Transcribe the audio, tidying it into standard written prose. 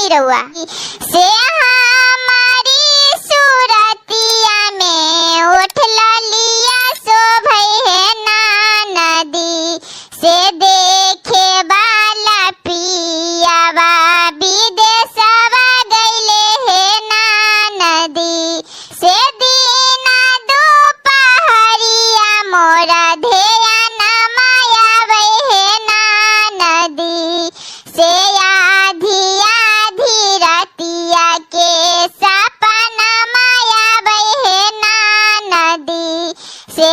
सुनी रहुआ से हमारी सूरतिया में उठ लिया सो भई है ना नदी से देखे वाला पियावा विदेशवा गईले है ना नदी से दीना दोपहरिया मोरा ध्यान माया वही है ना नदी से आधी आधी रतिया के सपना माया वही है ना नदी से